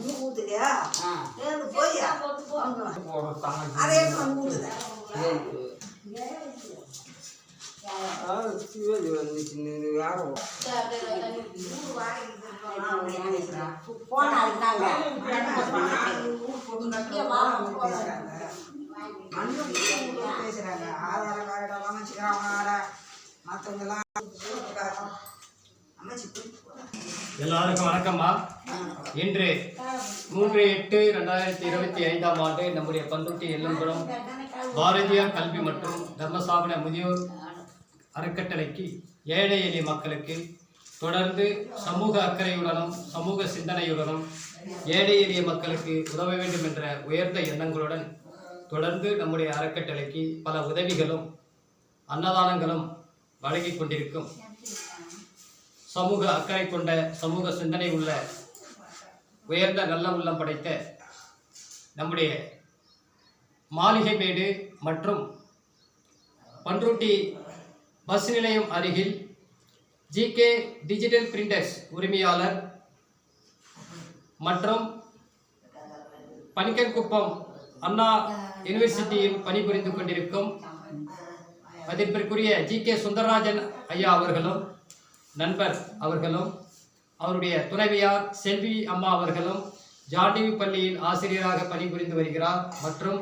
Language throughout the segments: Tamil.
நீ ஊத்துறியா? போய் அதே ஊத்துத யாரும் பேசுறாங்க. ஆதார கார்டெல்லாம் வச்சுக்கிறாங்க. மற்றவங்கெல்லாம் எல்லாருக்கும் வணக்கம்மா. இன்று 3/8/2025 ஆண்டு நம்முடைய பண்ருட்டி எல்லம்புரம் பாரதியார் கல்வி மற்றும் தர்மசாபன முதியோர் அறக்கட்டளைக்கு ஏழை எளிய மக்களுக்கு தொடர்ந்து சமூக அக்கறையுடனும் சமூக சிந்தனையுடனும் ஏழை எளிய மக்களுக்கு உதவ வேண்டும் என்ற உயர்ந்த எண்ணங்களுடன் தொடர்ந்து நம்முடைய அறக்கட்டளைக்கு பல உதவிகளும் அன்னதானங்களும் வழங்கி கொண்டிருக்கும் சமூக அக்கறை கொண்ட சமூக சிந்தனை உள்ள உயர்ந்த நல்ல உள்ளம் படைத்த நம்முடைய மாளிகைமேடு மற்றும் பண்ருட்டி பஸ் நிலையம் அருகில் ஜிகே டிஜிட்டல் பிரிண்டர்ஸ் உரிமையாளர் மற்றும் பனிக்கன்குப்பம் அண்ணா யூனிவர்சிட்டியில் பணிபுரிந்து கொண்டிருக்கும் மதிப்பிற்குரிய ஜிகே சுந்தரராஜன் ஐயா அவர்களும் நண்பர் அவர்களும் அவருடைய துணைவியார் செல்வி அம்மா அவர்களும் ஜான்டிவி பள்ளியில் ஆசிரியராக பணிபுரிந்து வருகிறார் மற்றும்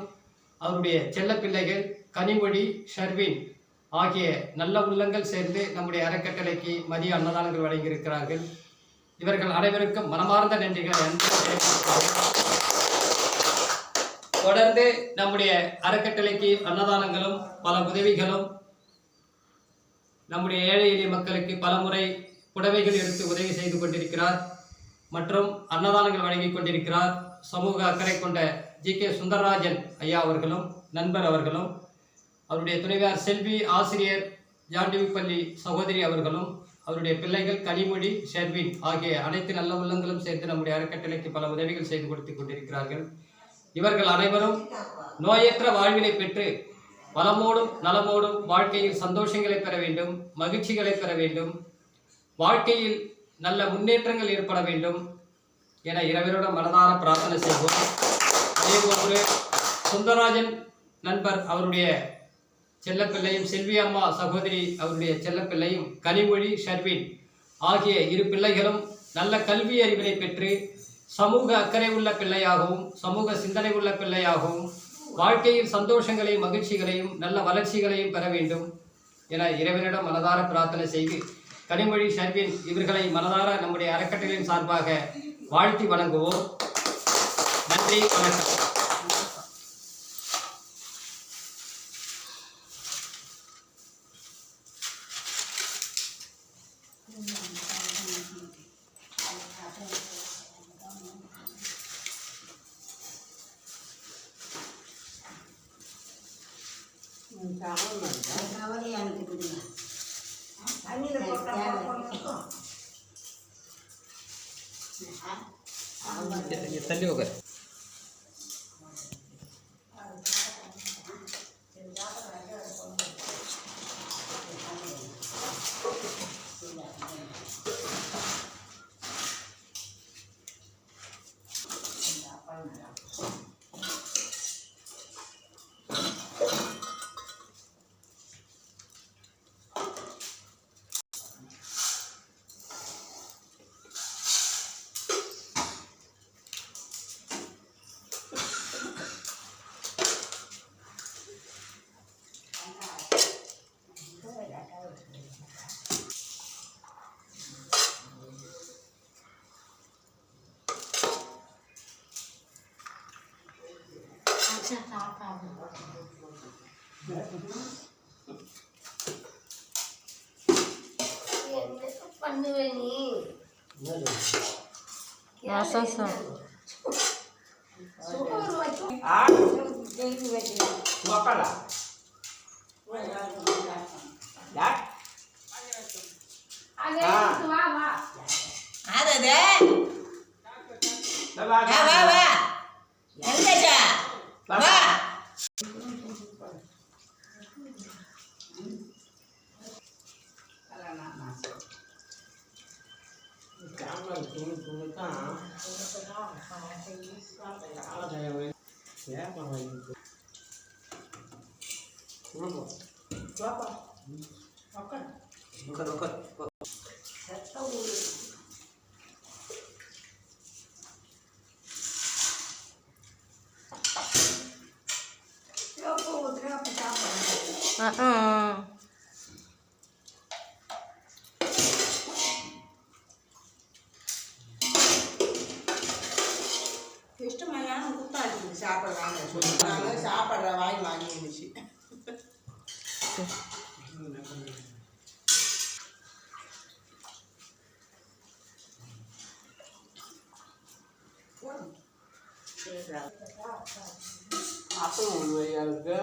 அவருடைய செல்ல பிள்ளைகள் கனிமொழி ஷர்வின் ஆகிய நல்ல உள்ளங்கள் சேர்ந்து நம்முடைய அறக்கட்டளைக்கு மதிய அன்னதானங்கள் வழங்கியிருக்கிறார்கள். இவர்கள் அனைவருக்கும் மனமார்ந்த நன்றிகளை தொடர்ந்து நம்முடைய அறக்கட்டளைக்கு அன்னதானங்களும் பல உதவிகளும் நம்முடைய ஏழை எளிய மக்களுக்கு பல முறை புடவைகள் எடுத்து உதவி செய்து கொண்டிருக்கிறார் மற்றும் அன்னதானங்கள் வழங்கி கொண்டிருக்கிறார். சமூக அக்கறை கொண்ட ஜிகே சுந்தரராஜன் ஐயா அவர்களும் நண்பர் அவர்களும் அவருடைய துணைவியார் செல்வி ஆசிரியர் ஜான்டிவி பள்ளி சகோதரி அவர்களும் அவருடைய பிள்ளைகள் கனிமொழி ஷெர்வின் ஆகிய அனைத்து நல்ல உள்ளங்களும் சேர்ந்து நம்முடைய அறக்கட்டளைக்கு பல உதவிகள் செய்து கொடுத்து கொண்டிருக்கிறார்கள். இவர்கள் அனைவரும் நோயற்ற வாழ்வினை பெற்று வளமோடும் நலமோடும் வாழ்க்கையில் சந்தோஷங்களை பெற வேண்டும், மகிழ்ச்சிகளை பெற வேண்டும், வாழ்க்கையில் நல்ல முன்னேற்றங்கள் ஏற்பட வேண்டும் என இறைவனோட மனதார பிரார்த்தனை செய்வோம். அதேபோன்று சுந்தரராஜன் நண்பர் அவருடைய செல்லப்பிள்ளையும் செல்வி அம்மா சகோதரி அவருடைய செல்லப்பிள்ளையும் கனிமொழி ஷர்வின் ஆகிய இரு பிள்ளைகளும் நல்ல கல்வி அறிவினை பெற்று சமூக அக்கறை உள்ள பிள்ளையாகவும் சமூக சிந்தனை உள்ள பிள்ளையாகவும் வாழ்க்கையில் சந்தோஷங்களையும் மகிழ்ச்சிகளையும் நல்ல வளர்ச்சிகளையும் பெற வேண்டும் என இறைவனிடம் மனதார பிரார்த்தனை செய்து கனிமொழி ஷர்வின் இவர்களை மனதார நம்முடைய அறக்கட்டளையின் சார்பாக வாழ்த்தி வணங்குவோம். நன்றி, வணக்கம். तल्ली होकर இஷ்டமையான குத்தாச்சு சாப்பிட்றாங்க சொல்லிட்டாங்க சாப்பிட்ற வாய் வாங்கிடுச்சு அப்போ இருக்கு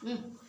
ம்